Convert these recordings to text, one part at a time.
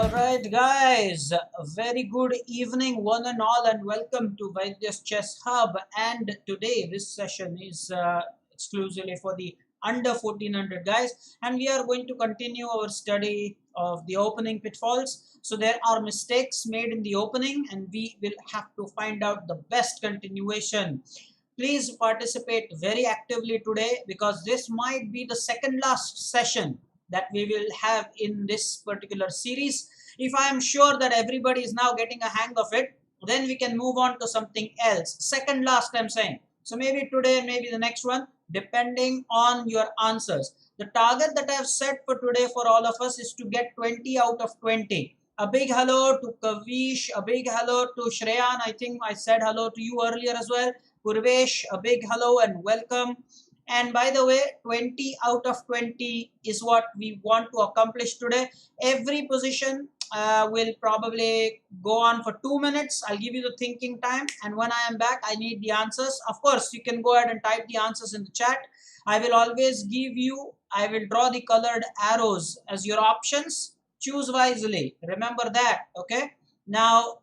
Alright guys, a very good evening one and all, and welcome to Vaidya's Chess Hub. And today this session is exclusively for the under 1400 guys, and we are going to continue our study of the opening pitfalls. So there are mistakes made in the opening and we will have to find out the best continuation. Please participate very actively today because this might be the second last session that we will have in this particular series. If I am sure that everybody is now getting a hang of it, then we can move on to something else. Second last, I'm saying. So maybe today, maybe the next one, depending on your answers. The target that I have set for today for all of us is to get 20 out of 20. A big hello to Kavish, a big hello to Shreyan. I think I said hello to you earlier as well. Purvesh, a big hello and welcome. And by the way, 20 out of 20 is what we want to accomplish today. Every position will probably go on for 2 minutes. I'll give you the thinking time, and when I am back, I need the answers. Of course, you can go ahead and type the answers in the chat. I will always give you, I will draw the colored arrows as your options. Choose wisely. Remember that, okay? Now,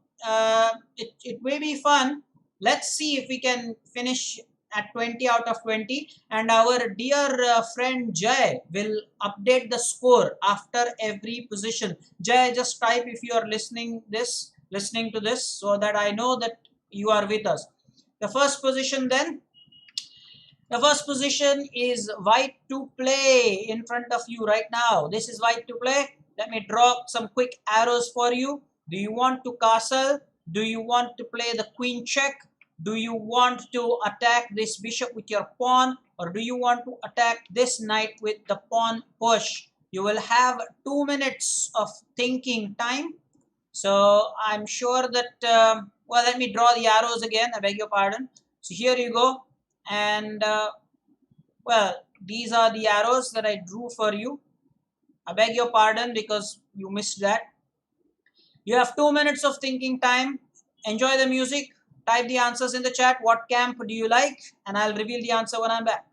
it may be fun. Let's see if we can finish at 20 out of 20, and our dear friend Jay will update the score after every position. Jay, just type if you are listening to this so that I know that you are with us. The first position then. The first position is white to play in front of you right now. This is white to play. Let me draw some quick arrows for you. Do you want to castle? Do you want to play the queen check? Do you want to attack this bishop with your pawn, or do you want to attack this knight with the pawn push? You will have 2 minutes of thinking time. So I'm sure that, well, let me draw the arrows again. I beg your pardon. So here you go. And, well, these are the arrows that I drew for you. I beg your pardon because you missed that. You have 2 minutes of thinking time. Enjoy the music. Type the answers in the chat. What camp do you like? And I'll reveal the answer when I'm back.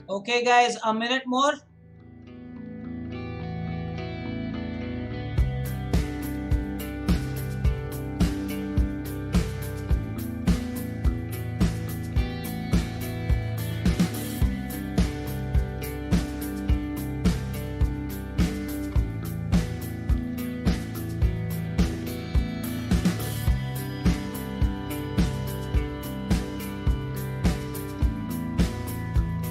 Okay guys, a minute more.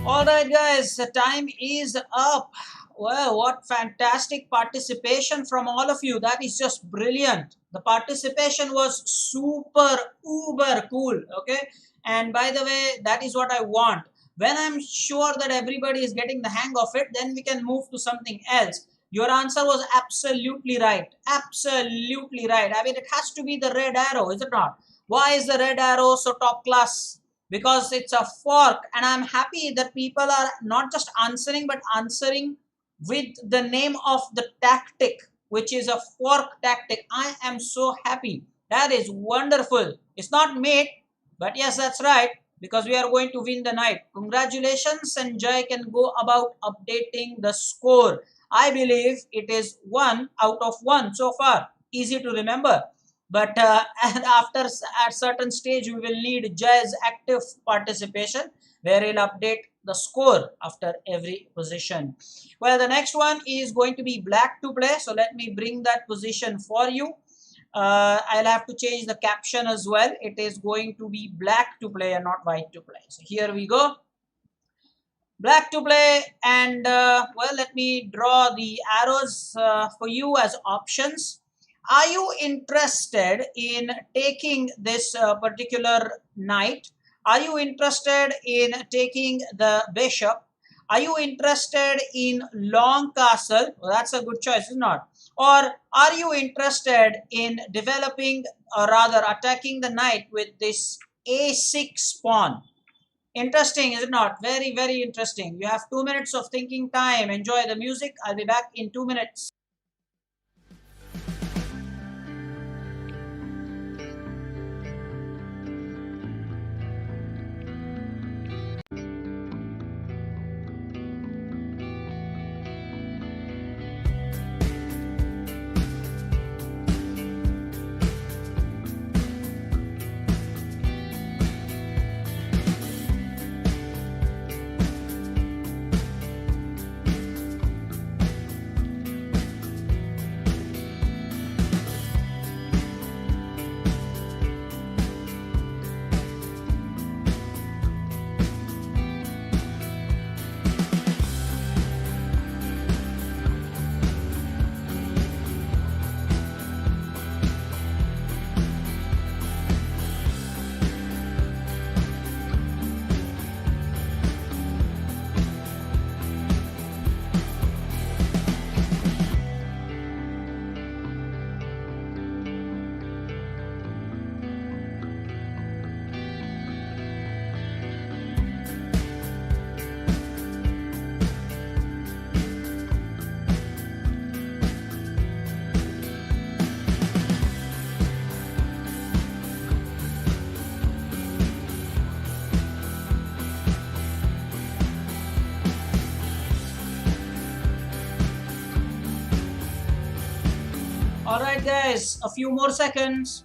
Alright guys, the time is up. Well, what fantastic participation from all of you. That is just brilliant. The participation was super uber cool, okay? And by the way, that is what I want. When I'm sure that everybody is getting the hang of it, then we can move to something else. Your answer was absolutely right. Absolutely right. I mean, it has to be the red arrow, is it not? Why is the red arrow so top class? Because it's a fork, and I'm happy that people are not just answering but answering with the name of the tactic, which is a fork tactic. I am so happy. That is wonderful. It's not mate, but yes, that's right, because we are going to win the night. Congratulations, and Jai can go about updating the score. I believe it is 1 out of 1 so far. Easy to remember. But and at certain stage, we will need Jai's active participation, where he'll update the score after every position. Well, the next one is going to be black to play. So let me bring that position for you. I'll have to change the caption as well. It is going to be black to play and not white to play. So here we go. Black to play, and well, let me draw the arrows for you as options. Are you interested in taking this particular knight? Are you interested in taking the bishop? Are you interested in long castle? Well, that's a good choice, is not? Or are you interested in developing, or rather attacking the knight with this a6 pawn? Interesting, is it not? Very, very interesting. You have 2 minutes of thinking time. Enjoy the music. I'll be back in 2 minutes. All right, guys, a few more seconds.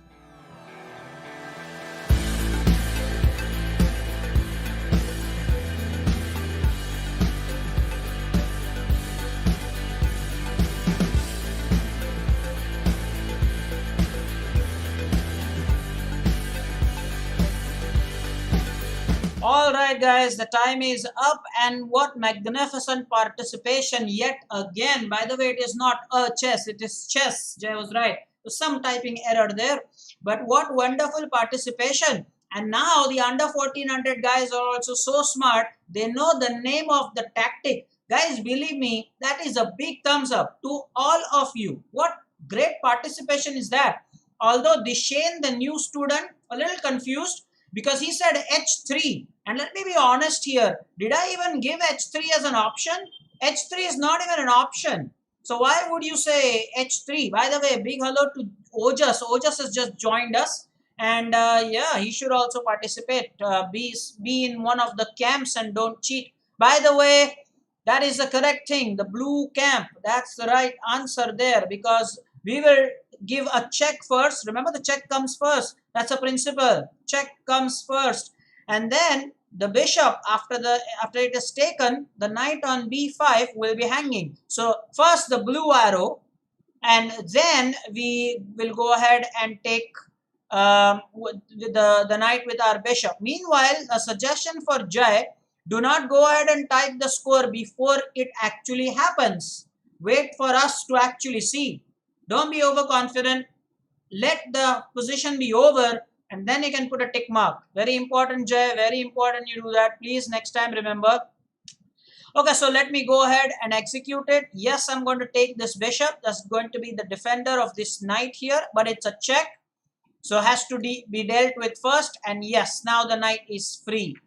All right, guys, the time is up, and what magnificent participation yet again. By the way, it is not a chess, it is chess. Jay was right. So some typing error there, but what wonderful participation. And now the under 1400 guys are also so smart. They know the name of the tactic. Guys, believe me, that is a big thumbs up to all of you. What great participation is that? Although Dishane, the new student, a little confused, because he said h3, and let me be honest here, did I even give h3 as an option? H3 is not even an option, so why would you say h3? By the way, big hello to Ojas has just joined us, and yeah, he should also participate. Be in one of the camps and don't cheat. By the way, that is the correct thing, the blue camp. That's the right answer there, because we will give a check first. Remember, the check comes first. That's a principle. Check comes first, and then the bishop, after it is taken, the knight on b5 will be hanging. So first the blue arrow, and then we will go ahead and take the knight with our bishop. Meanwhile, a suggestion for Jai: do not go ahead and type the score before it actually happens. Wait for us to actually see. Don't be overconfident. Let the position be over, and then you can put a tick mark. Very important, Jay. Very important you do that. Please, next time, remember. Okay, so let me go ahead and execute it. Yes, I'm going to take this bishop. That's going to be the defender of this knight here, but it's a check. So it has to be dealt with first. And yes, now the knight is free.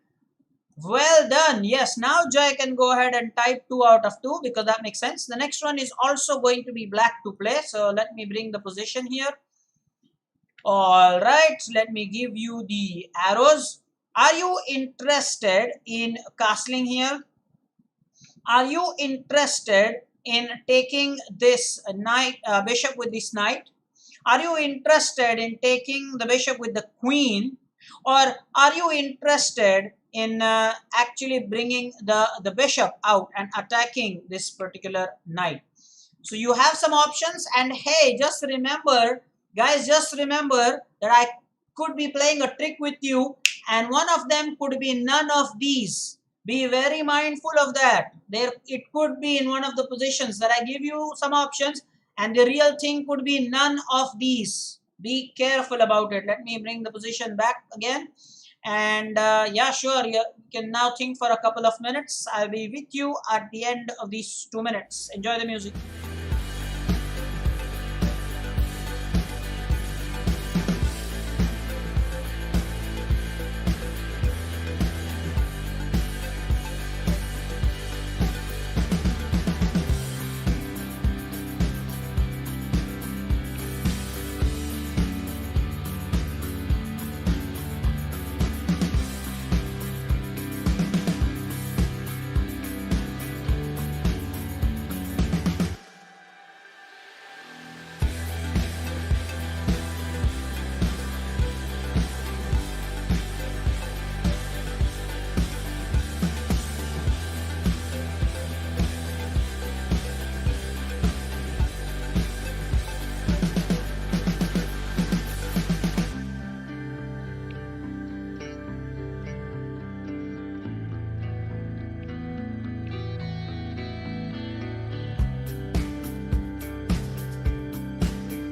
Well done. Yes, now Jai can go ahead and type 2 out of 2, because that makes sense. The next one is also going to be black to play. So let me bring the position here. All right, let me give you the arrows. Are you interested in castling here? Are you interested in taking this knight, bishop with this knight? Are you interested in taking the bishop with the queen? Or are you interested in actually bringing the bishop out and attacking this particular knight? So you have some options, and hey, just remember, guys, just remember that I could be playing a trick with you, and one of them could be none of these. Be very mindful of that. There, it could be in one of the positions that I give you some options, and the real thing could be none of these. Be careful about it. Let me bring the position back again. And yeah, sure, you can now think for a couple of minutes. I'll be with you at the end of these 2 minutes. Enjoy the music.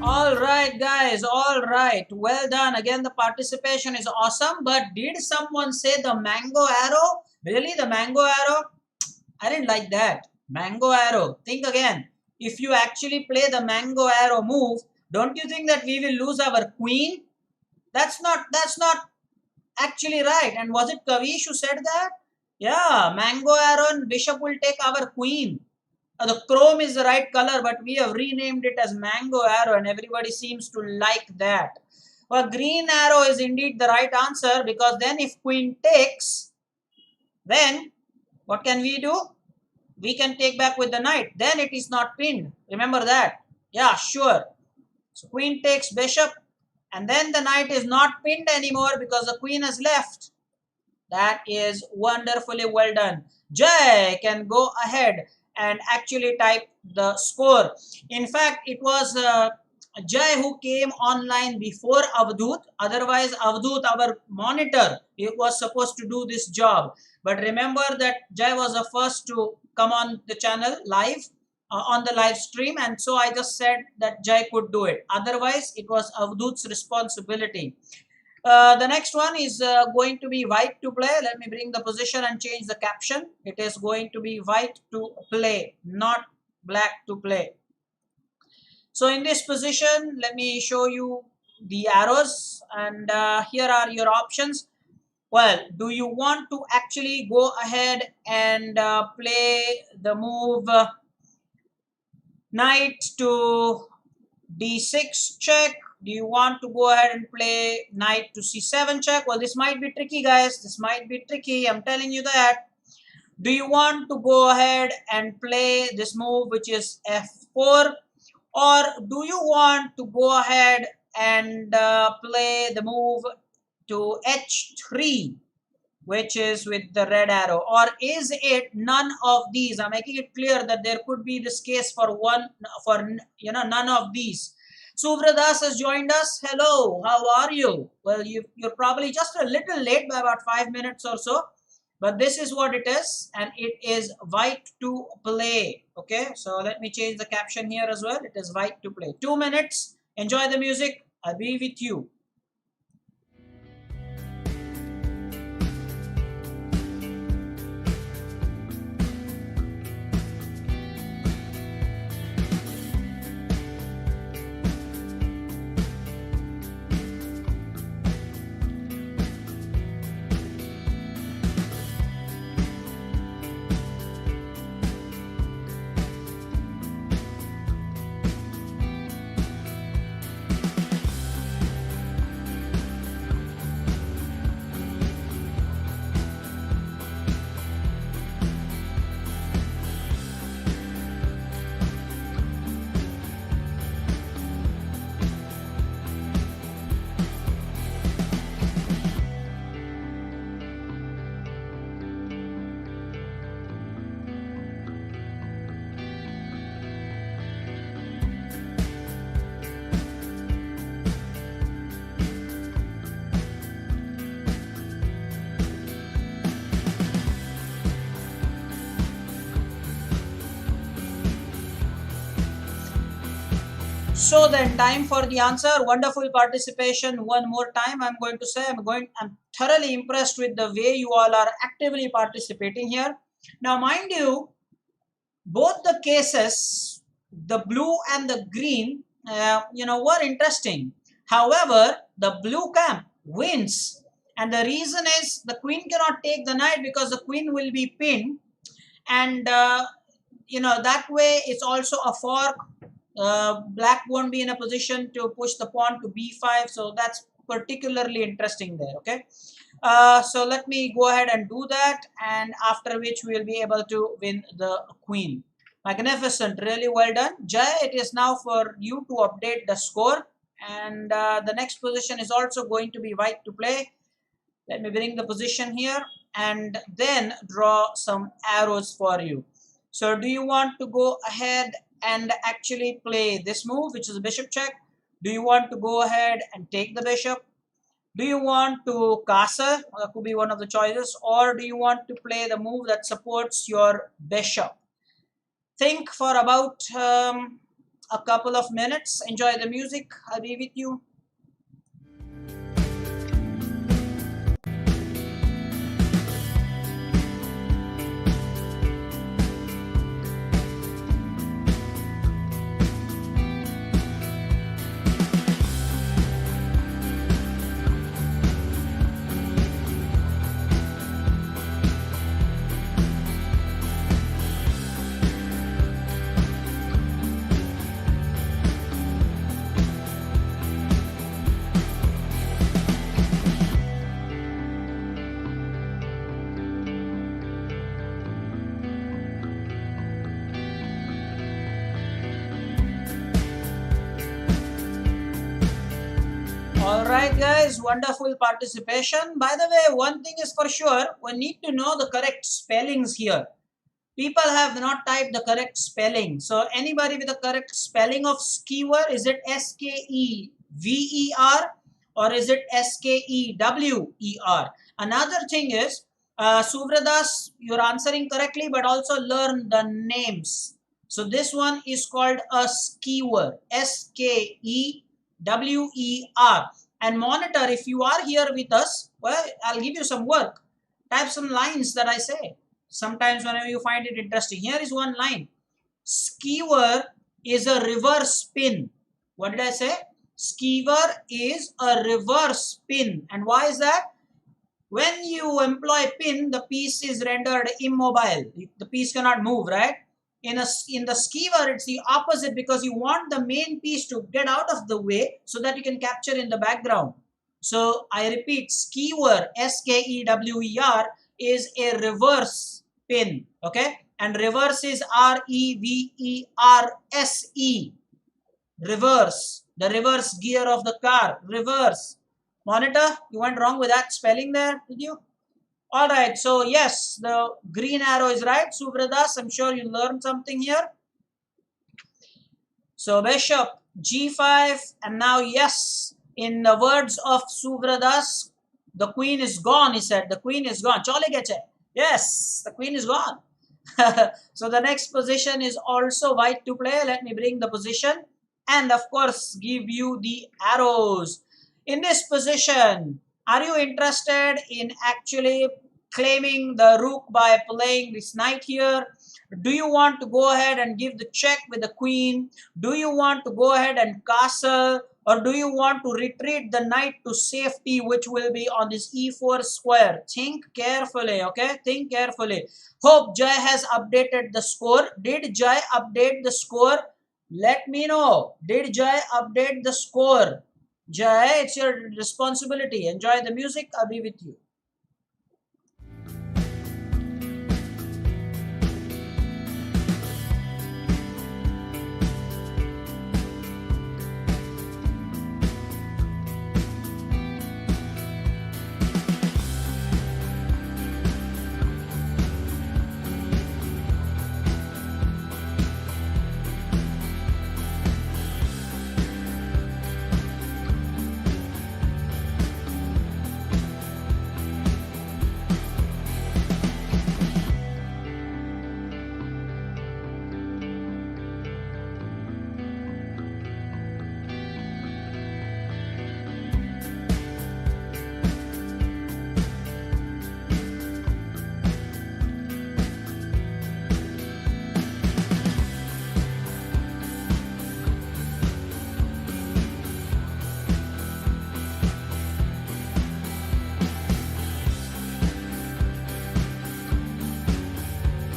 All right, guys. All right. Well done. Again, the participation is awesome. But did someone say the mango arrow? Really, the mango arrow? I didn't like that. Mango arrow. Think again. If you actually play the mango arrow move, don't you think that we will lose our queen? That's not actually right. And was it Kavish who said that? Yeah, mango arrow and bishop will take our queen. The chrome is the right color, but we have renamed it as mango arrow, and everybody seems to like that. Well, green arrow is indeed the right answer, because then if queen takes, then what can we do? We can take back with the knight. Then it is not pinned. Remember that. Yeah, sure. So queen takes bishop, and then the knight is not pinned anymore because the queen has left. That is wonderfully well done. Jay can go ahead and actually type the score. In fact, it was Jay who came online before Avdut. Otherwise, Avdut, our monitor, he was supposed to do this job. But remember that Jay was the first to come on the channel live, on the live stream. And so I just said that Jay could do it. Otherwise, it was Avdut's responsibility. The next one is going to be white to play. Let me bring the position and change the caption. It is going to be white to play, not black to play. So in this position, let me show you the arrows, and here are your options. Well, do you want to actually go ahead and play the move knight to d6 check? Do you want to go ahead and play knight to c7 check? Well, this might be tricky, guys. This might be tricky. I'm telling you that. Do you want to go ahead and play this move, which is f4? Or do you want to go ahead and play the move to h3, which is with the red arrow? Or is it none of these? I'm making it clear that there could be this case for none of these. Subradas has joined us. Hello, how are you? Well, you're probably just a little late by about 5 minutes or so, but this is what it is, and it is white to play. Okay, so let me change the caption here as well. It is white to play. 2 minutes. Enjoy the music. I'll be with you. So then, time for the answer. Wonderful participation. One more time, I'm going to say I'm thoroughly impressed with the way you all are actively participating here. Now, mind you, both the cases, the blue and the green, were interesting. However, the blue camp wins, and the reason is the queen cannot take the knight because the queen will be pinned, and that way it's also a fork. Black won't be in a position to push the pawn to b5, so that's particularly interesting there. Okay, so let me go ahead and do that, and after which we will be able to win the queen. Magnificent, really well done, Jay. It is now for you to update the score, and the next position is also going to be white to play. Let me bring the position here and then draw some arrows for you. So do you want to go ahead and actually play this move, which is a bishop check? Do you want to go ahead and take the bishop? Do you want to castle? That could be one of the choices. Or do you want to play the move that supports your bishop? Think for about a couple of minutes. Enjoy the music. I'll be with you. Alright guys, wonderful participation. By the way, one thing is for sure, we need to know the correct spellings here. People have not typed the correct spelling. So anybody with the correct spelling of skewer, is it S-K-E-V-E-R or is it S-K-E-W-E-R? Another thing is, Suvradas, you're answering correctly, but also learn the names. So this one is called a skewer, S-K-E-W-E-R. And monitor, if you are here with us, well, I'll give you some work. Type some lines that I say. Sometimes whenever you find it interesting. Here is one line. Skewer is a reverse pin. What did I say? Skewer is a reverse pin. And why is that? When you employ pin, the piece is rendered immobile. The piece cannot move, right? In the skewer, it's the opposite, because you want the main piece to get out of the way so that you can capture in the background. So I repeat, skewer, S-K-E-W-E-R, is a reverse pin. Okay, and reverse is R-E-V-E-R-S-E. Reverse, the reverse gear of the car. Reverse. Monitor, you went wrong with that spelling there, did you? Alright, so yes, the green arrow is right. Subradas, I'm sure you learned something here. So bishop g5, and now yes, in the words of Subradas, the queen is gone, he said. The queen is gone. Chole geche. Yes, the queen is gone. So the next position is also white to play. Let me bring the position and of course give you the arrows. In this position, are you interested in actually claiming the rook by playing this knight here? Do you want to go ahead and give the check with the queen? Do you want to go ahead and castle? Or do you want to retreat the knight to safety, which will be on this e4 square? Think carefully, okay? Think carefully. Hope Jai has updated the score. Did Jai update the score? Let me know. Did Jai update the score? Jai, it's your responsibility. Enjoy the music. I'll be with you.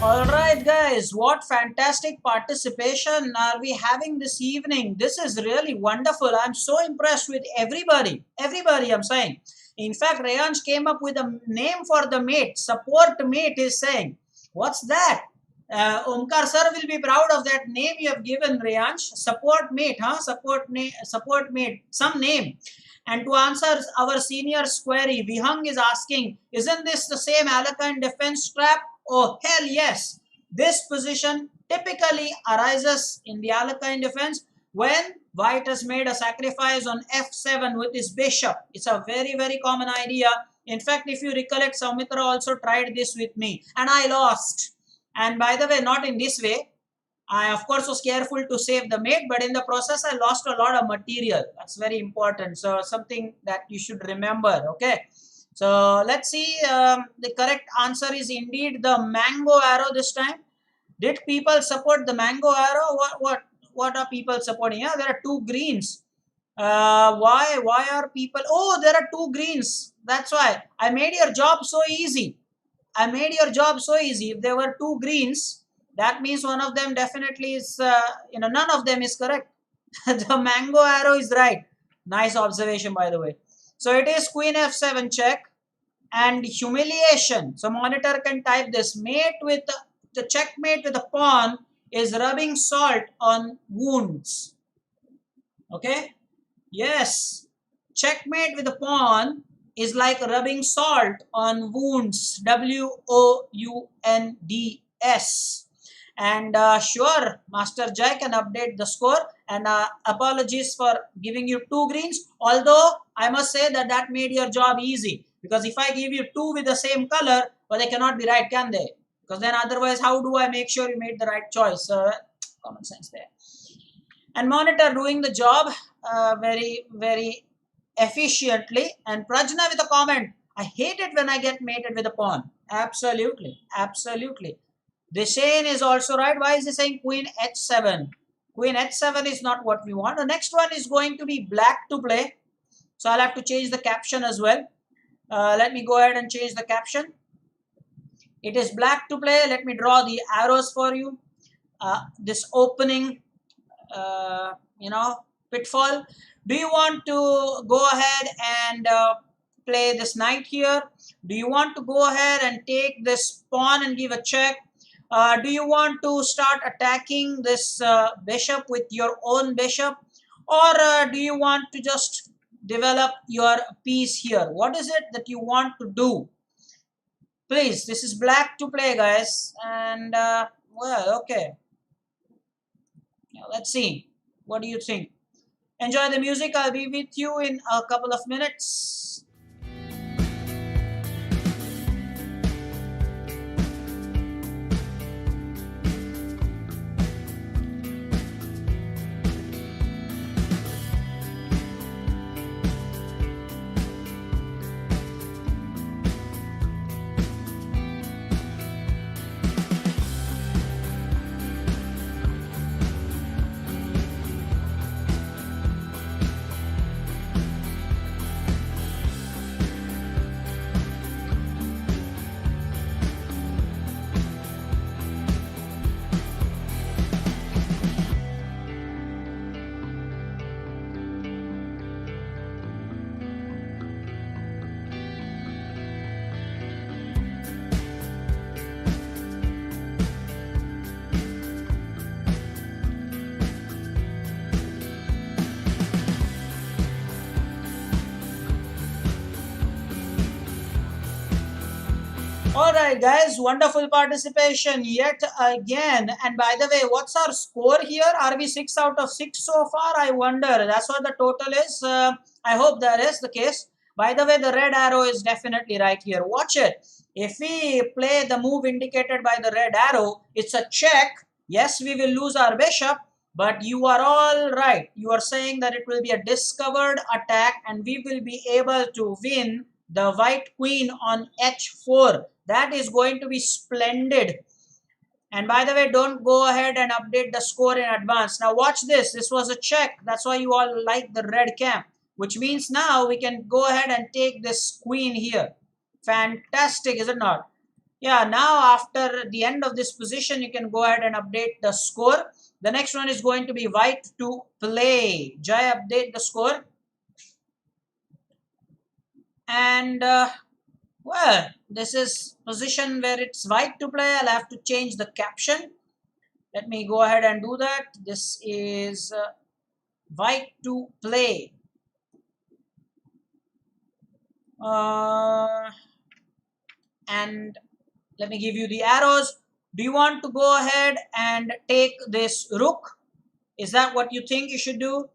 Alright guys, what fantastic participation are we having this evening. This is really wonderful. I'm so impressed with everybody. Everybody I'm saying. In fact, Rayansh came up with a name for the mate. Support mate is saying. What's that? Omkar sir will be proud of that name you have given, Rayansh. Support mate, huh? Support mate. Some name. And to answer our senior's query, Vihang is asking, isn't this the same Alakine defense trap? Oh, hell yes. This position typically arises in the Alakine defense when white has made a sacrifice on f7 with his bishop. It's a very, very common idea. In fact, if you recollect, Saumitra also tried this with me and I lost. And by the way, not in this way. I, of course, was careful to save the mate, but in the process, I lost a lot of material. That's very important. So, something that you should remember. Okay. So, let's see. The correct answer is indeed the mango arrow this time. Did people support the mango arrow? What are people supporting? Yeah, there are two greens. Why are people? Oh, there are two greens. That's why I made your job so easy. I made your job so easy. If there were two greens, that means one of them definitely is, none of them is correct. The mango arrow is right. Nice observation, by the way. So it is queen f7 check and humiliation. So monitor can type this. Mate with the checkmate with a pawn is rubbing salt on wounds. Okay. Yes. Checkmate with a pawn is like rubbing salt on wounds. WOUNDS. And sure, Master Jai can update the score. And apologies for giving you two greens. Although I must say that made your job easy. Because if I give you two with the same color, well, they cannot be right, can they? Because then otherwise, how do I make sure you made the right choice? Common sense there. And monitor doing the job very, very efficiently. And Prajna with a comment. I hate it when I get mated with a pawn. Absolutely. Absolutely. Deshane is also right. Why is he saying queen h7? Queen h7 is not what we want. The next one is going to be black to play. So I'll have to change the caption as well. Let me go ahead and change the caption. It is black to play. Let me draw the arrows for you. This opening, pitfall. Do you want to go ahead and play this knight here? Do you want to go ahead and take this pawn and give a check? Do you want to start attacking this bishop with your own bishop? Or do you want to just develop your piece here? What is it that you want to do? Please, this is black to play, guys. And, well, okay. Now, let's see. What do you think? Enjoy the music. I'll be with you in a couple of minutes. Alright guys, wonderful participation yet again. And by the way, what's our score here? Are we 6 out of 6 so far? I wonder. That's what the total is. I hope that is the case. By the way, the red arrow is definitely right here. Watch it. If we play the move indicated by the red arrow, it's a check. Yes, we will lose our bishop. But you are all right. You are saying that it will be a discovered attack and we will be able to win the white queen on h4. That is going to be splendid. And by the way, don't go ahead and update the score in advance. Now watch this. This was a check. That's why you all like the red camp. Which means now we can go ahead and take this queen here. Fantastic, is it not? Yeah, now after the end of this position, you can go ahead and update the score. The next one is going to be white to play. Jai, update the score. And well, this is position where it's white to play. I'll have to change the caption. Let me go ahead and do that. This is white to play. And let me give you the arrows. Do you want to go ahead and take this rook? Is that what you think you should do?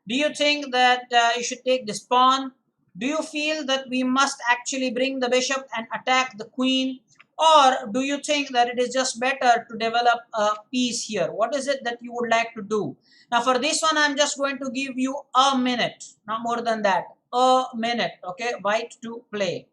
Do you think that you should take this pawn? Do you feel that we must actually bring the bishop and attack the queen? Or do you think that it is just better to develop a piece here? What is it that you would like to do? Now for this one, I'm just going to give you a minute, not more than that. A minute, okay? White to play.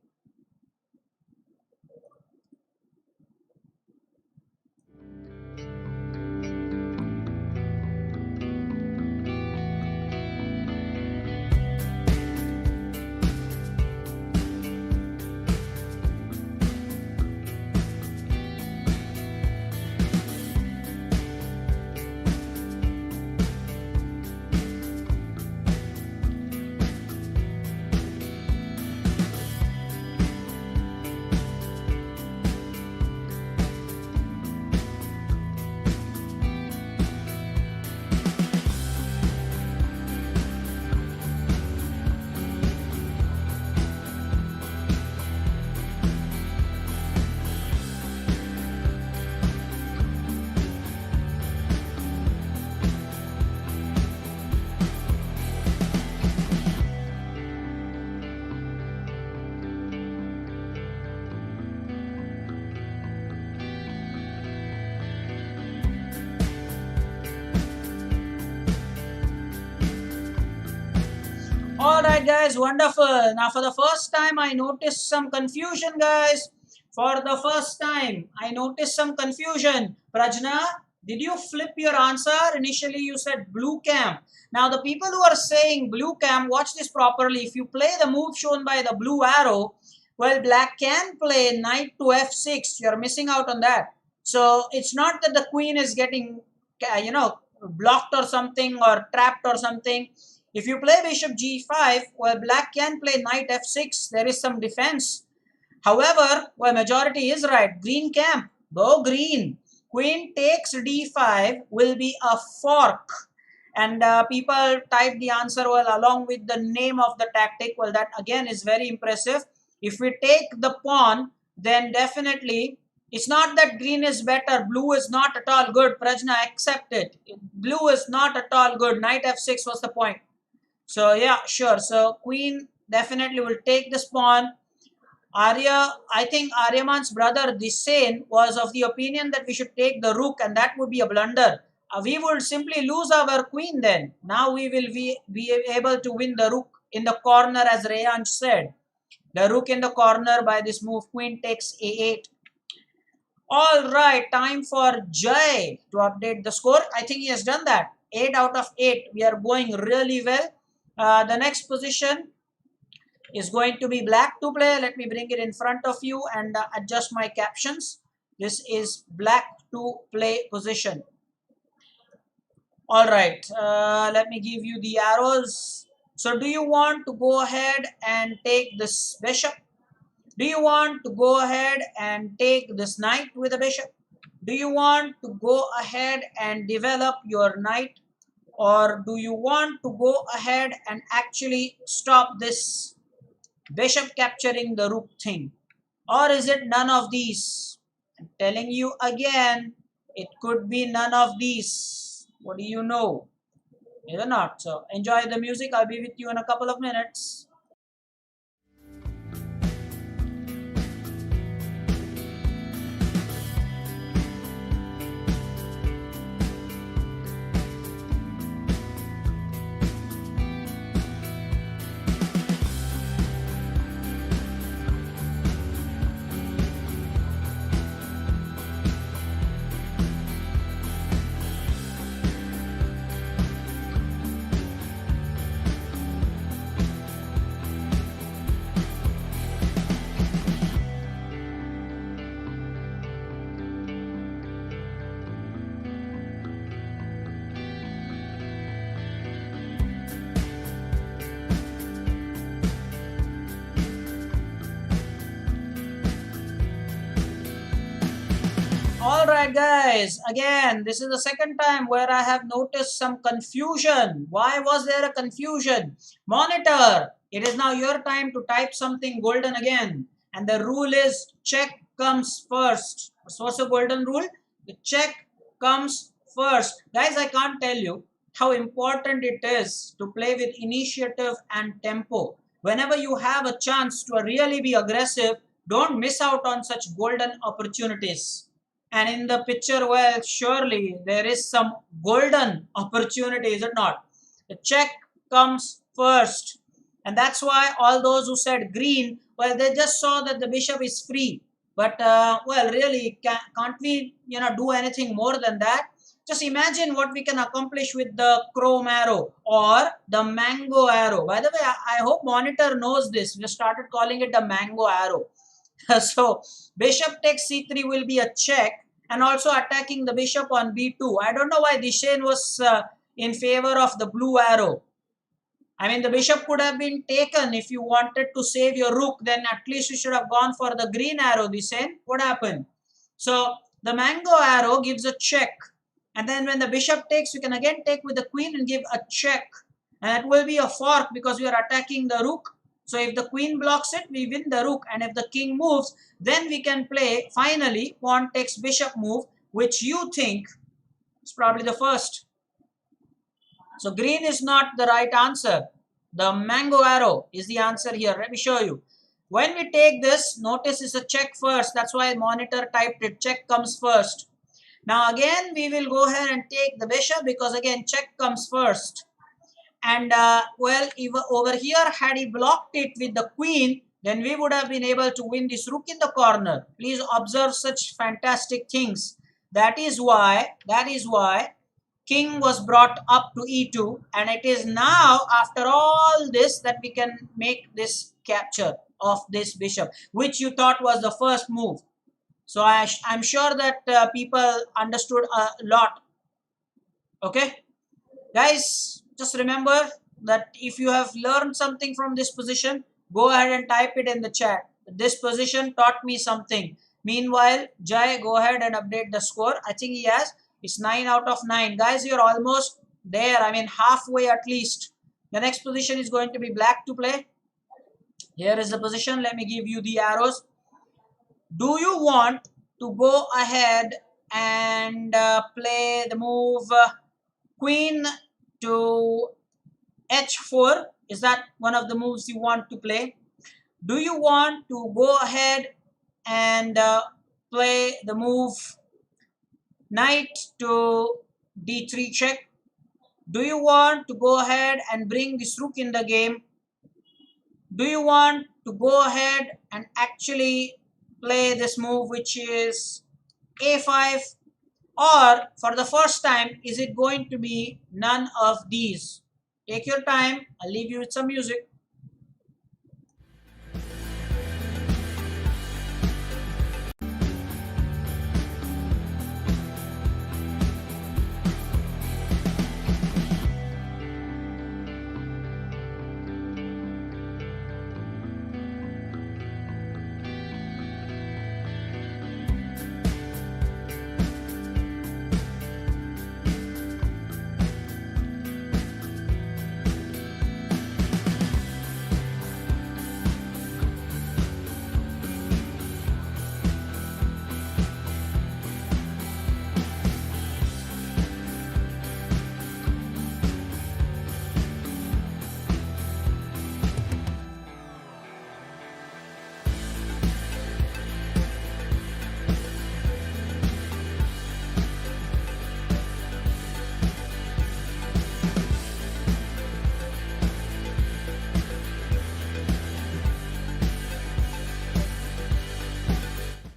Alright guys, wonderful. Now for the first time I noticed some confusion, guys. For the first time I noticed some confusion. Prajna, did you flip your answer? Initially you said blue cam. Now the people who are saying blue cam, watch this properly. If you play the move shown by the blue arrow, well, black can play knight to f6. You're missing out on that. So it's not that the queen is getting, blocked or something or trapped or something. If you play bishop g5, well, black can play knight f6. There is some defense. However, well, majority is right. Green camp. Go green. Queen takes d5 will be a fork. And people type the answer, well, along with the name of the tactic. Well, that again is very impressive. If we take the pawn, then definitely it's not that green is better. Blue is not at all good. Prajna, accept it. Blue is not at all good. Knight f6 was the point. So yeah, sure. So queen definitely will take this pawn. Arya, I think Aryaman's brother Disen was of the opinion that we should take the rook, and that would be a blunder. We would simply lose our queen then. Now we will be able to win the rook in the corner, as Rayanj said. The rook in the corner by this move. Queen takes a8. All right, time for Jai to update the score. I think he has done that. 8 out of 8. We are going really well. The next position is going to be black to play. Let me bring it in front of you and adjust my captions. This is black to play position. All right, let me give you the arrows. So do you want to go ahead and take this bishop? Do you want to go ahead and take this knight with a bishop? Do you want to go ahead and develop your knight? Or do you want to go ahead and actually stop this bishop capturing the rook thing? Or is it none of these? I'm telling you again, it could be none of these. What do you know? Is it not? So enjoy the music. I'll be with you in a couple of minutes. right, guys. Again, this is the second time where I have noticed some confusion. Why was there a confusion? Monitor, it is now your time to type something golden again. And the rule is check comes first. So what's the golden rule? The check comes first. Guys, I can't tell you how important it is to play with initiative and tempo. Whenever you have a chance to really be aggressive, don't miss out on such golden opportunities. And in the picture, well, surely there is some golden opportunity, is it not? The check comes first. And that's why all those who said green, well, they just saw that the bishop is free. But, well, really, can't we, do anything more than that? Just imagine what we can accomplish with the chrome arrow or the mango arrow. By the way, I hope monitor knows this. We started calling it the mango arrow. So bishop takes c3 will be a check, and also attacking the bishop on b2. I don't know why Dishen was in favor of the blue arrow. I mean, the bishop could have been taken. If you wanted to save your rook, then at least you should have gone for the green arrow, Dishen. What happened? So the mango arrow gives a check. And then when the bishop takes, you can again take with the queen and give a check. And it will be a fork because we are attacking the rook. So if the queen blocks it, we win the rook. And if the king moves, then we can play, finally, pawn takes bishop move, which you think is probably the first. So green is not the right answer. The mango arrow is the answer here. Let me show you. When we take this, notice it's a check first. That's why monitor typed it. Check comes first. Now again, we will go ahead and take the bishop because again, check comes first. And well, if over here, had he blocked it with the queen, then we would have been able to win this rook in the corner. Please observe such fantastic things. That is why king was brought up to e2, and it is now after all this that we can make this capture of this bishop, which you thought was the first move. So I'm sure that people understood a lot. Okay, guys, just remember that if you have learned something from this position, go ahead and type it in the chat. This position taught me something. Meanwhile, Jai, go ahead and update the score. I think he has. It's 9 out of 9. Guys, you're almost there. I mean, halfway at least. The next position is going to be black to play. Here is the position. Let me give you the arrows. Do you want to go ahead and play the move queen to h4? Is that one of the moves you want to play? Do you want to go ahead and play the move knight to d3 check? Do you want to go ahead and bring this rook in the game? Do you want to go ahead and actually play this move, which is a5? Or for the first time, is it going to be none of these? Take your time. I'll leave you with some music.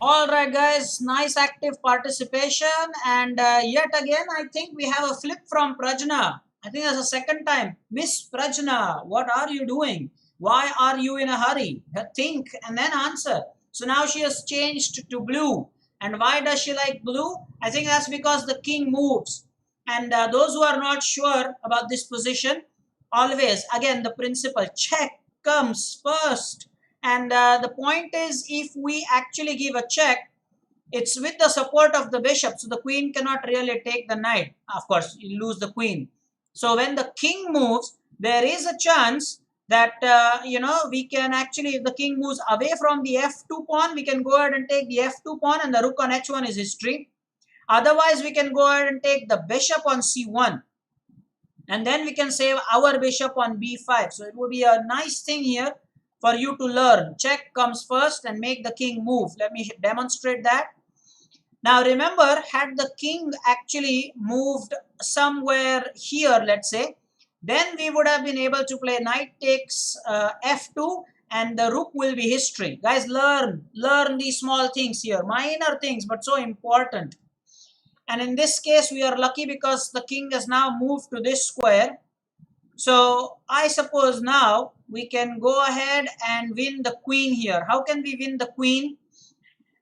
Alright guys, nice active participation, and yet again I think we have a flip from Prajna. I think that's the second time. Miss Prajna, what are you doing? Why are you in a hurry? Think and then answer. So now she has changed to blue. And why does she like blue? I think that's because the king moves. And those who are not sure about this position, always, again, the principle, check comes first. And the point is, if we actually give a check, It's with the support of the bishop, so the queen cannot really take the knight. Of course, you lose the queen. So when the king moves, there is a chance that we can actually, if the king moves away from the f2 pawn, we can go ahead and take the f2 pawn, and the rook on h1 is history. Otherwise, we can go ahead and take the bishop on c1, and then we can save our bishop on b5. So it would be a nice thing here for you to learn. Check comes first and make the king move. Let me demonstrate that. Now remember, had the king actually moved somewhere here, let's say, then we would have been able to play knight takes f2, and the rook will be history. Guys, learn these small things here, minor things, but so important. And in this case, we are lucky because the king has now moved to this square. So I suppose now we can go ahead and win the queen here. How can we win the queen?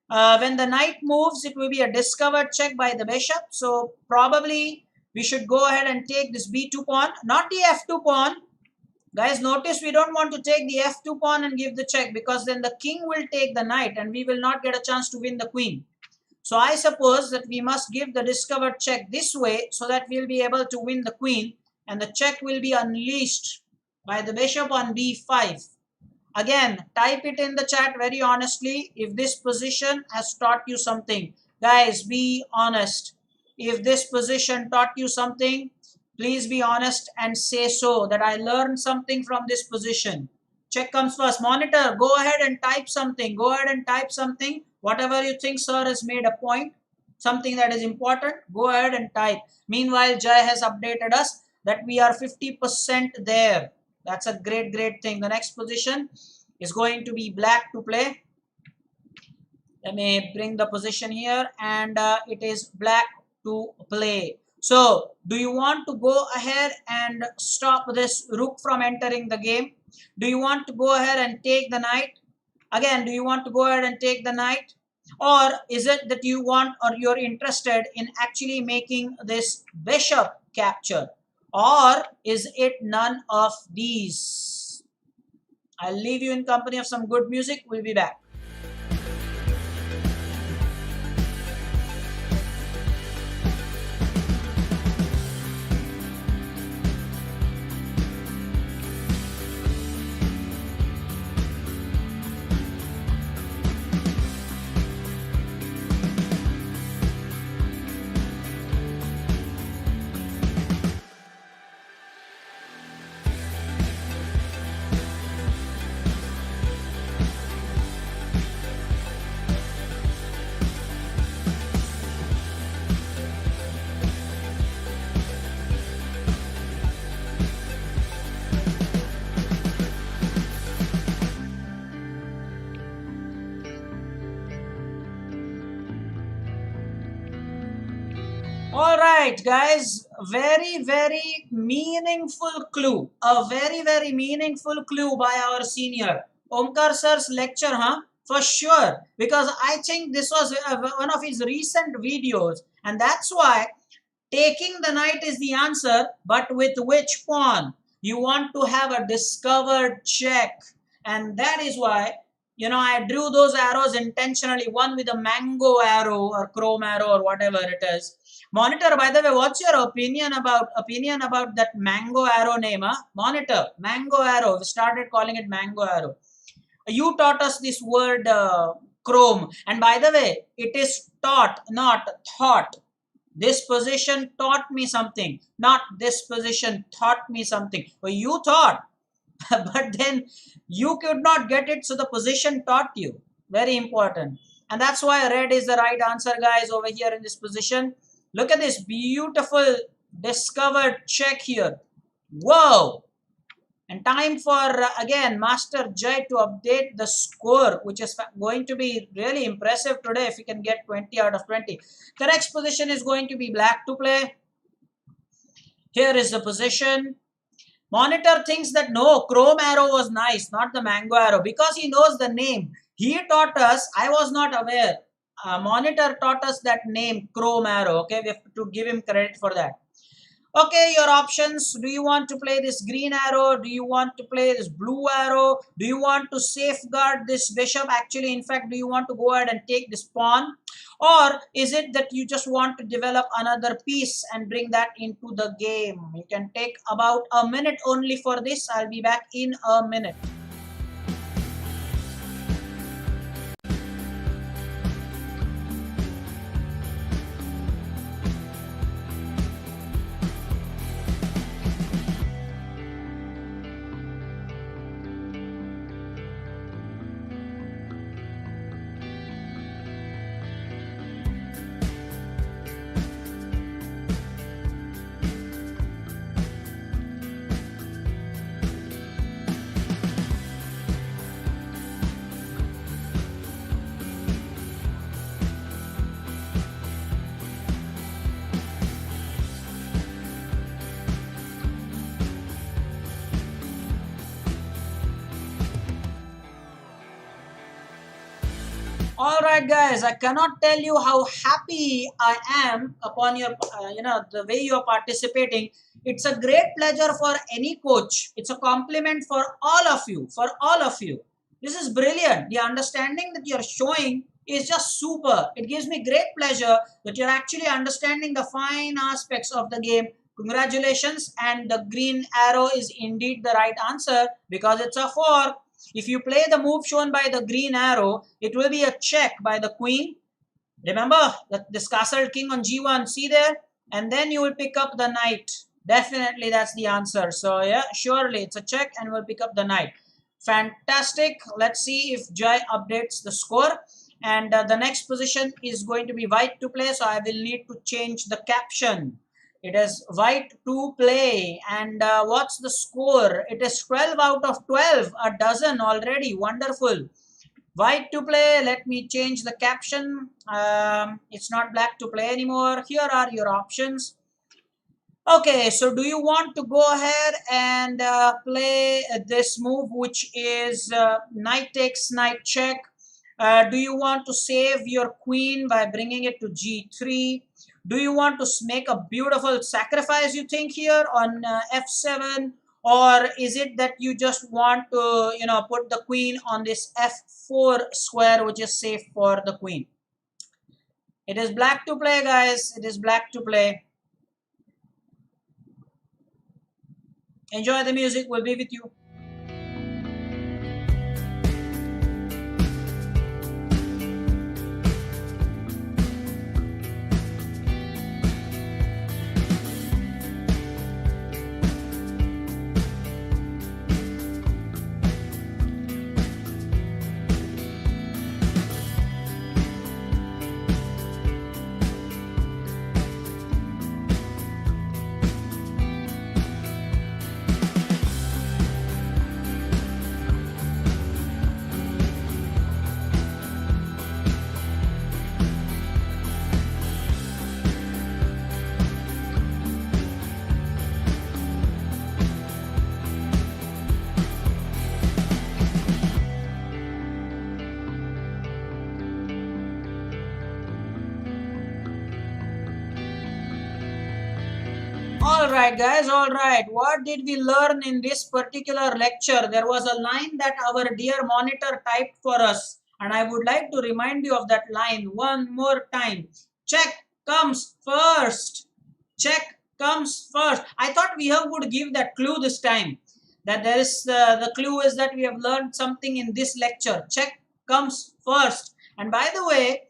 When the knight moves, it will be a discovered check by the bishop. So probably we should go ahead and take this b2 pawn, not the f2 pawn. Guys, notice we don't want to take the f2 pawn and give the check, because then the king will take the knight and we will not get a chance to win the queen. So I suppose that we must give the discovered check this way so that we'll be able to win the queen, and the check will be unleashed by the bishop on b5. Again, type it in the chat very honestly if this position has taught you something. Guys, be honest. If this position taught you something, please be honest and say so, that I learned something from this position. Check comes first. Monitor, go ahead and type something. Go ahead and type something. Whatever you think sir has made a point, something that is important, go ahead and type. Meanwhile, Jai has updated us that we are 50% there. That's a great thing. The next position is going to be black to play. Let me bring the position here, and it is black to play. So do you want to go ahead and stop this rook from entering the game? Do you want to go ahead and take the knight? Again, do you want to go ahead and take the knight? Or is it that you want, or you're interested in actually making this bishop capture? Or is it none of these? I'll leave you in company of some good music. We'll be back. All right, guys, very meaningful clue. A very meaningful clue by our senior. Omkar sir's lecture, huh? For sure. Because I think this was one of his recent videos. And that's why taking the knight is the answer. But with which pawn? You want to have a discovered check. And that is why, I drew those arrows intentionally. One with a mango arrow or chrome arrow or whatever it is. Monitor, by the way, what's your opinion about that mango arrow name? Huh? Monitor, mango arrow. We started calling it mango arrow. You taught us this word chrome, and by the way, it is taught, not thought. This position taught me something, not this position taught me something. Well, you thought, but then you could not get it, so the position taught you. Very important. And that's why red is the right answer, guys, over here in this position. Look at this beautiful discovered check here. Whoa! And time for, again, Master Jai to update the score, which is going to be really impressive today if we can get 20 out of 20. The next position is going to be black to play. Here is the position. Monitor thinks that no, chrome arrow was nice, not the mango arrow, because he knows the name. He taught us, I was not aware. Monitor taught us that name, chrome arrow. Okay, we have to give him credit for that. Okay, your options. Do you want to play this green arrow? Do you want to play this blue arrow? Do you want to safeguard this bishop? Actually, in fact, do you want to go ahead and take this pawn? Or is it that you just want to develop another piece and bring that into the game? You can take about a minute only for this. I'll be back in a minute. All right, guys, I cannot tell you how happy I am upon your, the way you are participating. It's a great pleasure for any coach. It's a compliment for all of you, This is brilliant. The understanding that you're showing is just super. It gives me great pleasure that you're actually understanding the fine aspects of the game. Congratulations, and the green arrow is indeed the right answer because it's a 4. If you play the move shown by the green arrow, it will be a check by the queen. Remember that this castle king on g1, see there? And then you will pick up the knight. Definitely that's the answer. So yeah, surely it's a check and we'll pick up the knight. Fantastic. Let's see if Jai updates the score. And the next position is going to be white to play. So I will need to change the caption. It is white to play. And what's the score? It is 12 out of 12. A dozen already. Wonderful. White to play. Let me change the caption. It's not black to play anymore. Here are your options. Okay, so do you want to go ahead and play this move, which is knight takes, knight check? Do you want to save your queen by bringing it to g3? Do you want to make a beautiful sacrifice, you think, here on f7? Or is it that you just want to, put the queen on this f4 square, which is safe for the queen? It is black to play, guys. It is black to play. Enjoy the music. We'll be with you. Alright guys, alright. What did we learn in this particular lecture? There was a line that our dear monitor typed for us, and I would like to remind you of that line one more time. Check comes first. Check comes first. I thought we would give that clue this time. That there is the clue is that we have learned something in this lecture. Check comes first. And by the way,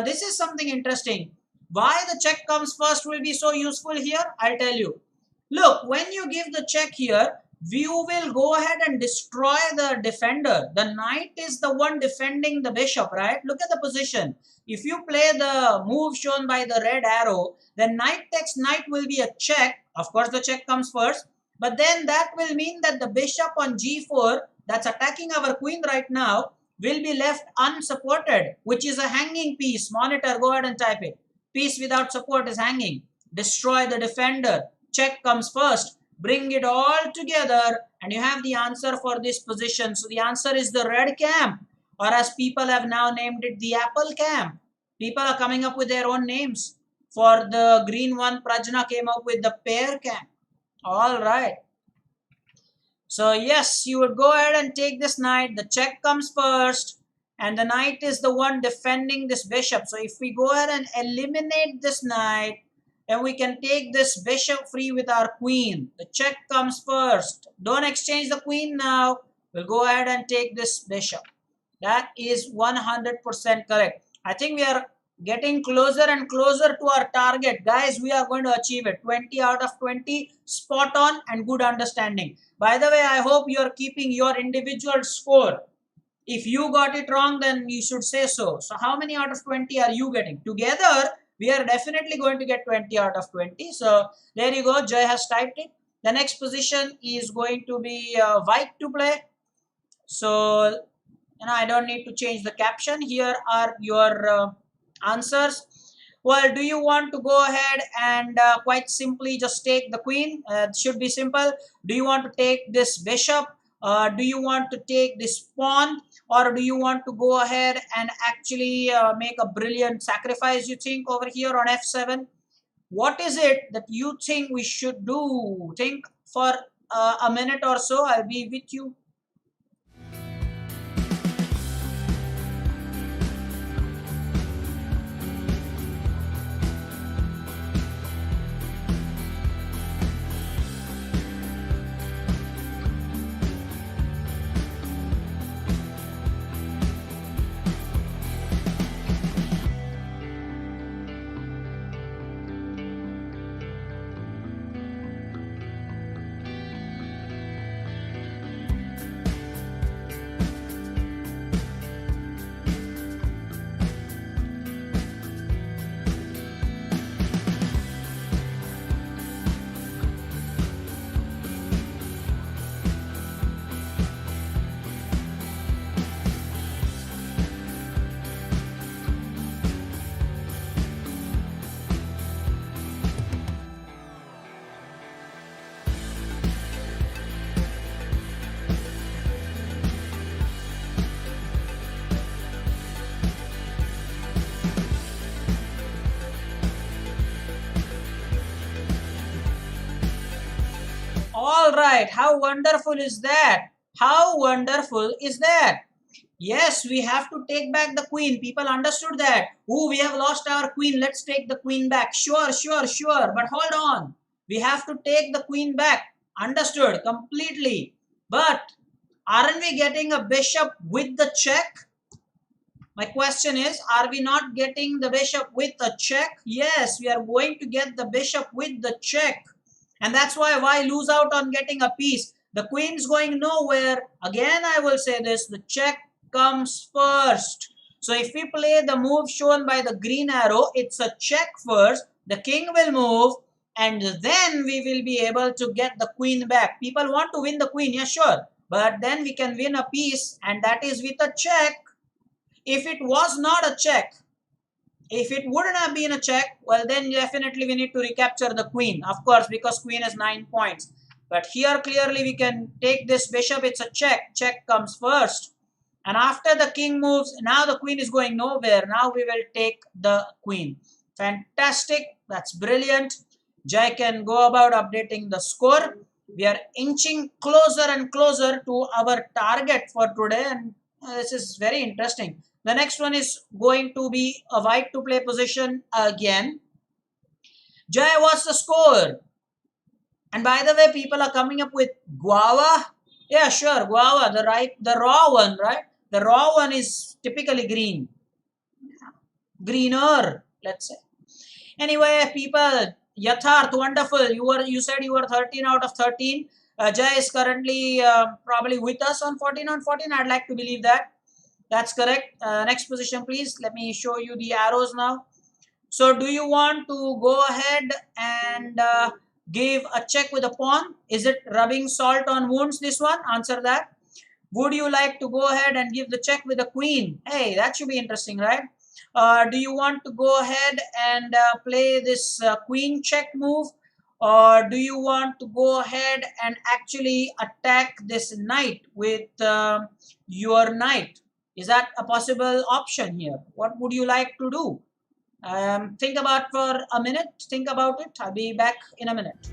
this is something interesting. Why the check comes first will be so useful here, I'll tell you. Look, when you give the check here, you will go ahead and destroy the defender. The knight is the one defending the bishop, right? Look at the position. If you play the move shown by the red arrow, then knight takes knight will be a check. Of course, the check comes first. But then that will mean that the bishop on g4, that's attacking our queen right now, will be left unsupported, which is a hanging piece. Monitor, go ahead and type it. Piece without support is hanging. Destroy the defender. Check comes first. Bring it all together and you have the answer for this position. So the answer is the red camp, or as people have now named it, the apple camp. People are coming up with their own names. For the green one, Prajna came up with the pear camp. All right. So yes, you would go ahead and take this knight. The check comes first. and the knight is the one defending this bishop. So if we go ahead and eliminate this knight, then we can take this bishop free with our queen. The check comes first. Don't exchange the queen now. We'll go ahead and take this bishop. That is 100% correct. I think we are getting closer and closer to our target. Guys, we are going to achieve it. 20 out of 20, spot on and good understanding. By the way, I hope you are keeping your individual score. If you got it wrong, then you should say so. So how many out of 20 are you getting? Together, we are definitely going to get 20 out of 20. So there you go. Jay has typed it. The next position is going to be white to play. So I don't need to change the caption. Here are your answers. Well, do you want to go ahead and quite simply just take the queen? It should be simple. Do you want to take this bishop? Do you want to take this pawn? Or do you want to go ahead and actually make a brilliant sacrifice, you think, over here on f7? What is it that you think we should do? Think for a minute or so. I'll be with you. All right, how wonderful is that? How wonderful is that? Yes, we have to take back the queen. People understood that. Oh, we have lost our queen. Let's take the queen back. Sure, sure, sure. But hold on. We have to take the queen back. Understood completely. But aren't we getting a bishop with the check? My question is, are we not getting the bishop with a check? Yes, we are going to get the bishop with the check. And that's why lose out on getting a piece? The queen's going nowhere. Again, I will say this, the check comes first. So if we play the move shown by the green arrow, it's a check first. The king will move and then we will be able to get the queen back. People want to win the queen, yeah, sure. But then we can win a piece and that is with a check. If it was not a check, if it wouldn't have been a check, well then definitely we need to recapture the queen. Of course, because queen has 9 points. But here clearly we can take this bishop. It's a check. Check comes first. And after the king moves, now the queen is going nowhere. Now we will take the queen. Fantastic. That's brilliant. Jai can go about updating the score. We are inching closer and closer to our target for today. And this is very interesting. The next one is going to be a white to play position again. Jai, what's the score? And by the way, people are coming up with guava. Yeah, sure, guava, the raw one, right? The raw one is typically green. Greener, let's say. Anyway, people, Yatharth, wonderful. You said you were 13 out of 13. Jai is currently probably with us on 14 on 14. I'd like to believe that. That's correct. Next position, please. Let me show you the arrows now. So do you want to go ahead and give a check with a pawn? Is it rubbing salt on wounds, this one? Answer that. Would you like to go ahead and give the check with a queen? Hey, that should be interesting, right? Do you want to go ahead and play this queen check move? Or do you want to go ahead and actually attack this knight with your knight? Is that a possible option here? What would you like to do? Think about for a minute. Think about it. I'll be back in a minute.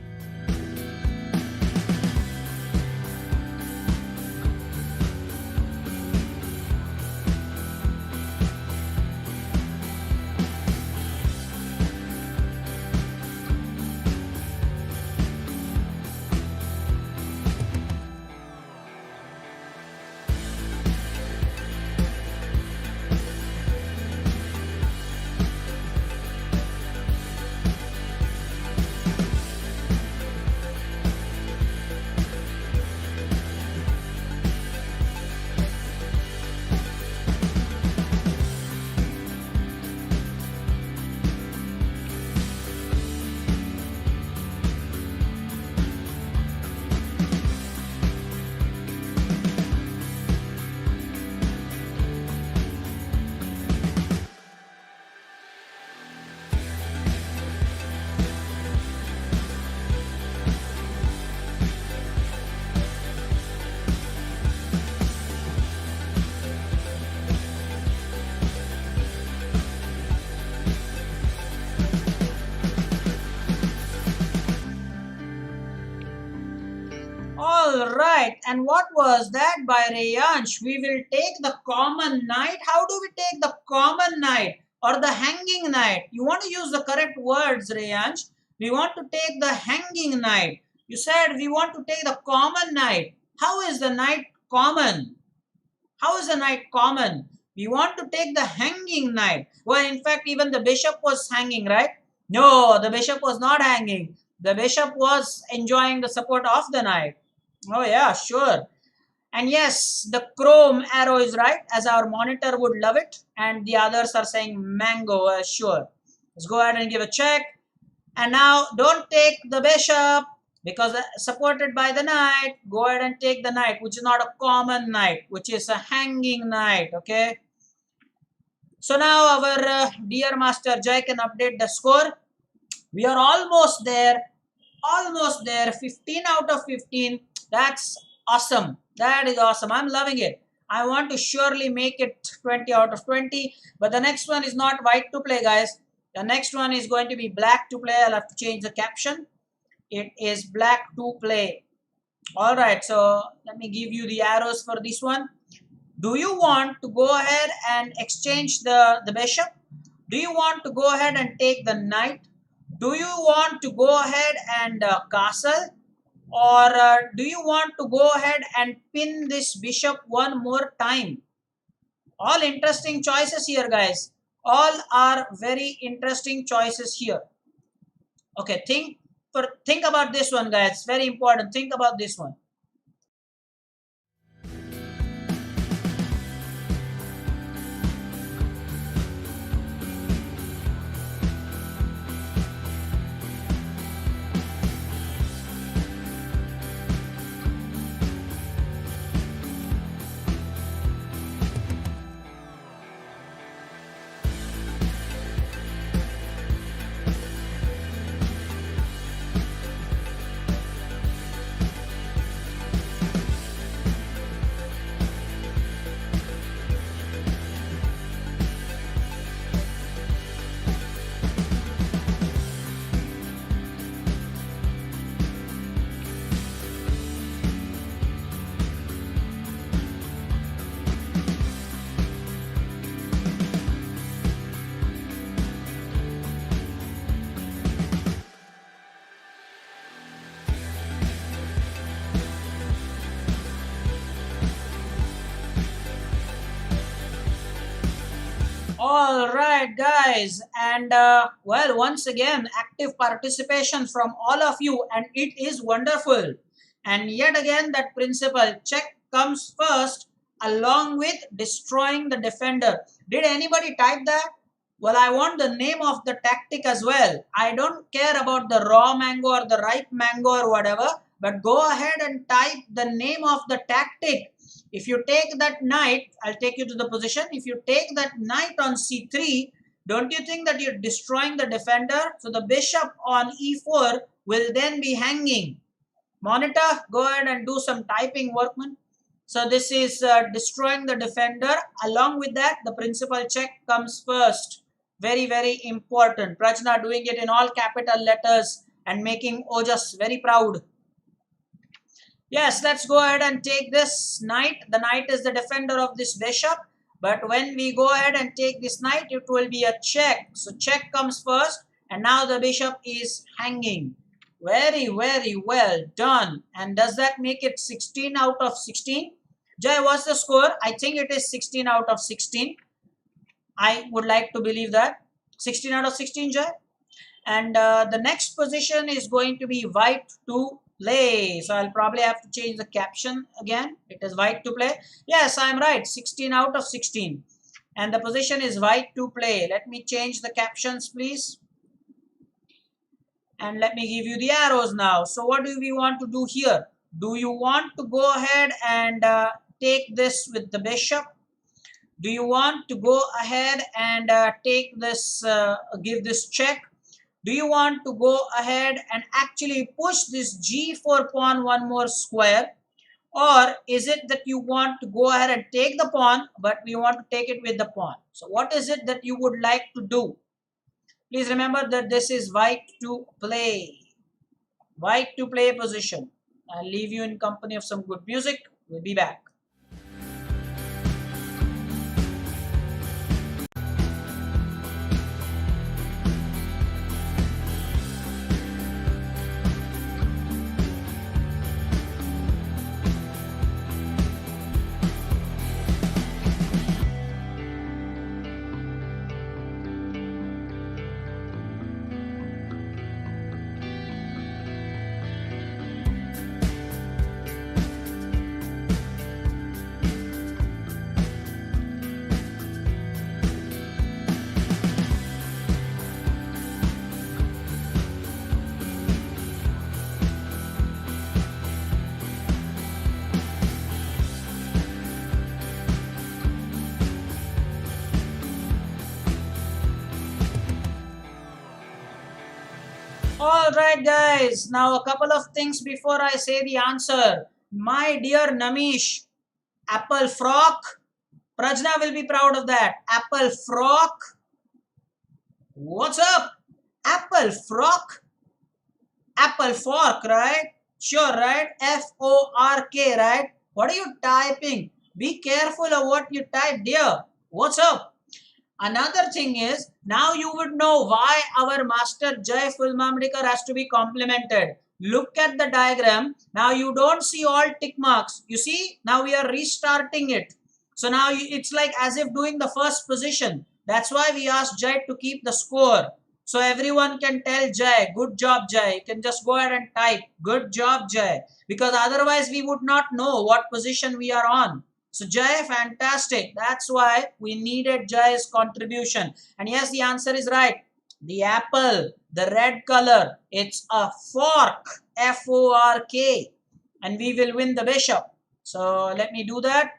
right. And what was that by Rayansh? We will take the common knight. How do we take the common knight or the hanging knight? You want to use the correct words, Rayansh. We want to take the hanging knight. You said we want to take the common knight. How is the knight common? How is the knight common? We want to take the hanging knight. Well, in fact, even the bishop was hanging, right? No, the bishop was not hanging. The bishop was enjoying the support of the knight. Oh yeah, sure. And yes, the chrome arrow is right, as our monitor would love it. And the others are saying mango, sure. Let's go ahead and give a check. And now don't take the bishop because supported by the knight. Go ahead and take the knight, which is not a common knight, which is a hanging knight. Okay. So now our dear master Jai can update the score. We are almost there. Almost there. 15 out of 15. That's awesome. That is awesome. I'm loving it. I want to surely make it 20 out of 20. But the next one is not white to play, guys. The next one is going to be black to play. I'll have to change the caption. It is black to play. All right. So let me give you the arrows for this one. Do you want to go ahead and exchange the bishop? Do you want to go ahead and take the knight? Do you want to go ahead and castle? Or do you want to go ahead and pin this bishop one more time? All interesting choices here, guys. All are very interesting choices here. Okay, think about this one, guys. Very important. Think about this one. All right, guys, and well, once again, active participation from all of you, and it is wonderful. And yet again, that principle check comes first, along with destroying the defender. Did anybody type that? Well, I want the name of the tactic as well. I don't care about the raw mango or the ripe mango or whatever, but go ahead and type the name of the tactic. If you take that knight, I'll take you to the position. If you take that knight on c3, don't you think that you're destroying the defender? So the bishop on e4 will then be hanging. Monitor, go ahead and do some typing, workman. So this is destroying the defender. Along with that, the principal check comes first. Very, very important. Prajna doing it in all capital letters and making Ojas very proud. Yes, let's go ahead and take this knight. The knight is the defender of this bishop. But when we go ahead and take this knight, it will be a check. So check comes first. And now the bishop is hanging. Very, very well done. And does that make it 16 out of 16? Jai, what's the score? I think it is 16 out of 16. I would like to believe that. 16 out of 16, Jai. And the next position is going to be white to play. So I'll probably have to change the caption again. It is white to play. Yes, I'm right. 16 out of 16. And the position is white to play. Let me change the captions, please. And let me give you the arrows now. So what do we want to do here? Do you want to go ahead and take this with the bishop? Do you want to go ahead and take this, give this check? Do you want to go ahead and actually push this g4 pawn one more square? Or is it that you want to go ahead and take the pawn, but we want to take it with the pawn? So what is it that you would like to do? Please remember that this is white to play. White to play position. I'll leave you in company of some good music. We'll be back. All right, guys. Now, a couple of things before I say the answer. My dear Namish, apple frock. Prajna will be proud of that. Apple frock. What's up? Apple frock. Apple fork, right? Sure, right? F-O-R-K, right? What are you typing? Be careful of what you type, dear. What's up? Another thing is, now you would know why our master Jai Fulmamdikar has to be complimented. Look at the diagram. Now you don't see all tick marks. You see, now we are restarting it. So now it's like as if doing the first position. That's why we asked Jai to keep the score. So everyone can tell Jai, good job Jai. You can just go ahead and type, good job Jai. Because otherwise we would not know what position we are on. So Jai, fantastic. That's why we needed Jai's contribution. And yes, the answer is right. The apple, the red color, it's a fork, F-O-R-K. And we will win the bishop. So let me do that.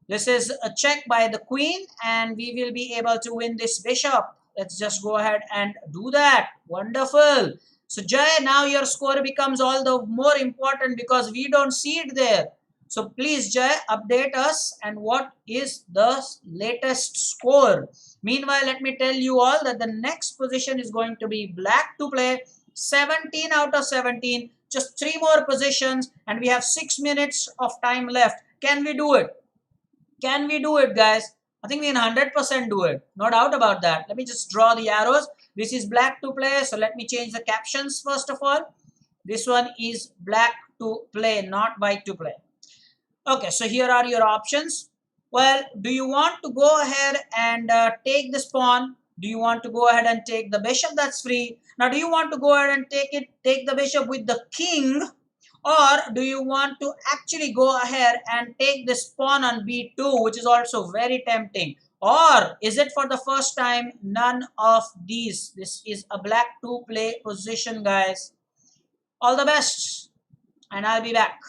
This is a check by the queen and we will be able to win this bishop. Let's just go ahead and do that. Wonderful. So Jai, now your score becomes all the more important because we don't see it there. So please Jai, update us and what is the latest score. Meanwhile, let me tell you all that the next position is going to be black to play 17 out of 17. Just 3 more positions and we have 6 minutes of time left. Can we do it? Can we do it, guys? I think we can 100% do it. No doubt about that. Let me just draw the arrows. This is black to play. So let me change the captions first of all. This one is black to play, not white to play. Okay, so here are your options. Well, do you want to go ahead and take this pawn? Do you want to go ahead and take the bishop? That's free. Now, do you want to go ahead and take the bishop with the king? Or do you want to actually go ahead and take this pawn on b2, which is also very tempting? Or is it for the first time none of these? This is a black to play position, guys. All the best, and I'll be back.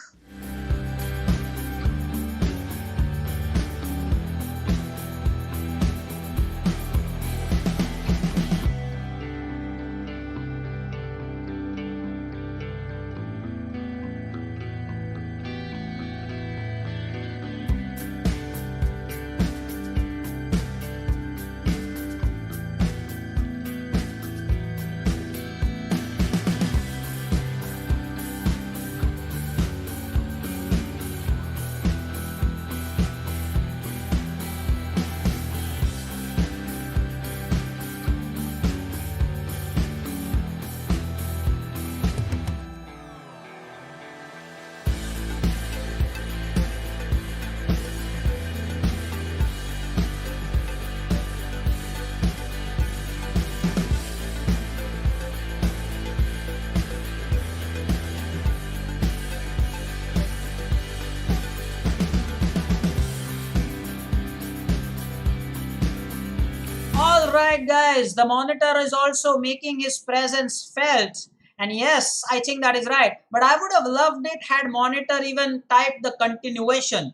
Alright guys, the monitor is also making his presence felt. And yes, I think that is right. But I would have loved it had monitor even typed the continuation.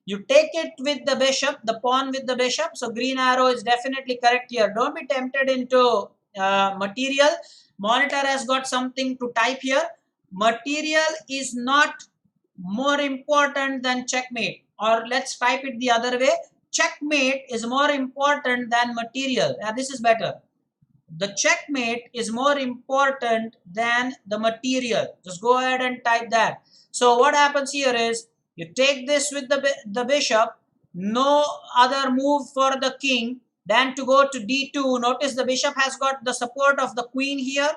You take it with the bishop, the pawn with the bishop. So green arrow is definitely correct here. Don't be tempted into material. Monitor has got something to type here. Material is not more important than checkmate. Or let's type it the other way. Checkmate is more important than material. This is better. The checkmate is more important than the material. Just go ahead and type that. So what happens here is you take this with the bishop, no other move for the king than to go to d2. Notice the bishop has got the support of the queen here,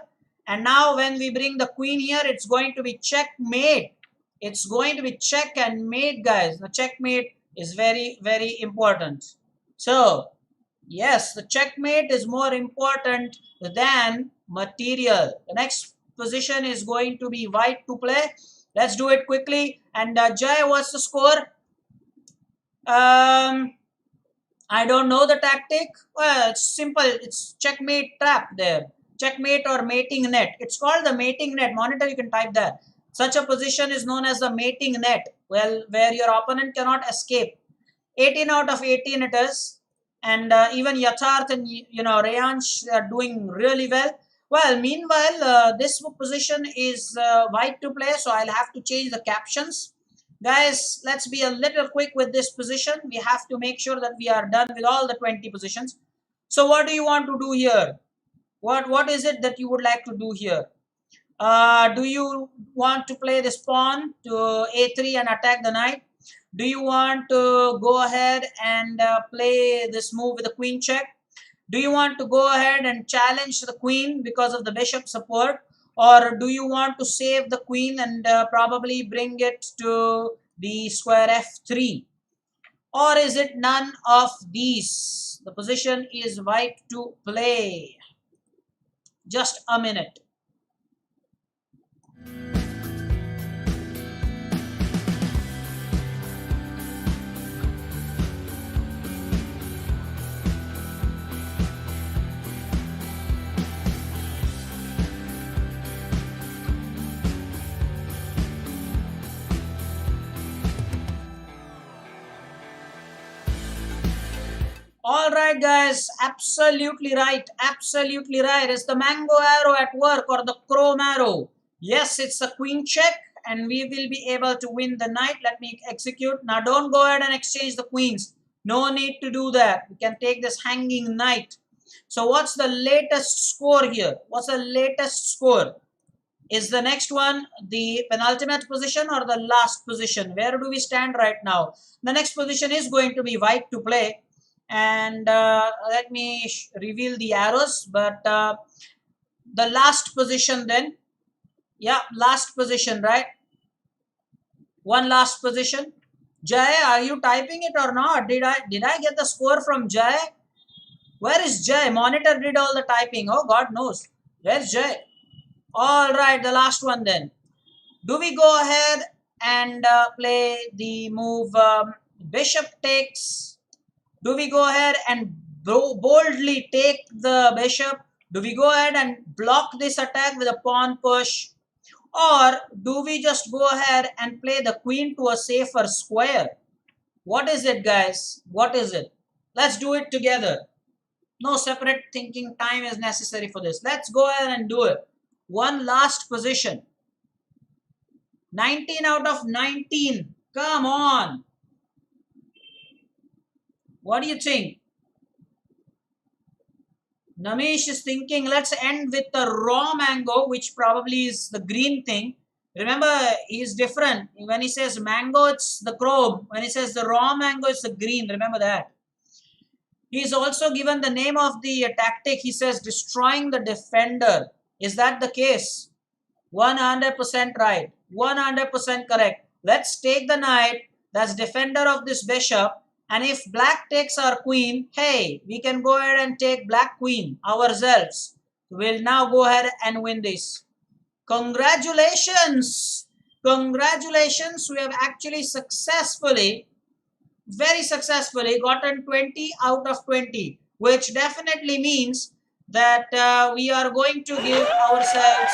and now when we bring the queen here, it's going to be checkmate. It's going to be check and mate, guys. The checkmate is very, very important. So yes, the checkmate is more important than material. The next position is going to be white to play. Let's do it quickly. And Jay, what's the score? I don't know the tactic. Well, it's simple. It's checkmate trap there. Checkmate or mating net. It's called the mating net. Monitor, you can type that. Such a position is known as the mating net. Well, where your opponent cannot escape. 18 out of 18 it is. And even Yatharth and Rayansh are doing really well. Well, meanwhile, this position is white to play, so I'll have to change the captions. Guys, let's be a little quick with this position. We have to make sure that we are done with all the 20 positions. So what do you want to do here? What is it that you would like to do here? Do you want to play this pawn to a3 and attack the knight? Do you want to go ahead and play this move with the queen check? Do you want to go ahead and challenge the queen because of the bishop support? Or do you want to save the queen and probably bring it to the square f3? Or is it none of these? The position is white to play. Just a minute. All right, guys, absolutely right. Absolutely right. Is the mango arrow at work or the chrome arrow? Yes, it's a queen check and we will be able to win the knight. Let me execute. Now, don't go ahead and exchange the queens. No need to do that. We can take this hanging knight. So, what's the latest score here? What's the latest score? Is the next one the penultimate position or the last position? Where do we stand right now? The next position is going to be white to play. And let me reveal the arrows, but the last position then, yeah, last position, right? One last position. Jay, are you typing it or not? Did I get the score from Jay? Where is Jay? Monitor did all the typing. Oh, God knows. Where's Jay? All right, the last one then. Do we go ahead and play the move bishop takes? Do we go ahead and boldly take the bishop? Do we go ahead and block this attack with a pawn push? Or do we just go ahead and play the queen to a safer square? What is it, guys? What is it? Let's do it together. No separate thinking time is necessary for this. Let's go ahead and do it. One last position. 19 out of 19. Come on. What do you think? Namesh is thinking, let's end with the raw mango, which probably is the green thing. Remember, he's different. When he says mango, it's the chrome. When he says the raw mango, it's the green. Remember that. He's also given the name of the tactic. He says destroying the defender. Is that the case? 100% right. 100% correct. Let's take the knight. That's defender of this bishop. And if black takes our queen, hey, we can go ahead and take black queen ourselves. We'll now go ahead and win this. Congratulations. Congratulations. We have actually successfully, very successfully gotten 20 out of 20, which definitely means that we are going to give ourselves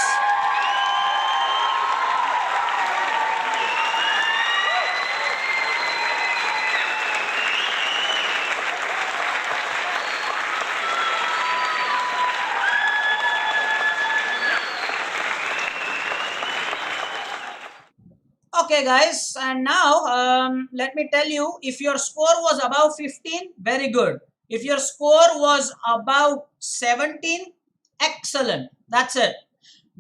okay, guys, and now let me tell you, if your score was above 15, very good. If your score was about 17, excellent. That's it.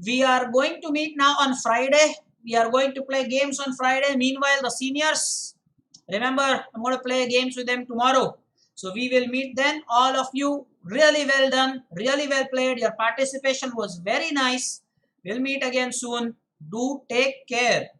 We are going to meet now on Friday. We are going to play games on Friday. Meanwhile, the seniors, remember, I'm going to play games with them tomorrow. So we will meet then. All of you, really well done, really well played. Your participation was very nice. We'll meet again soon. Do take care.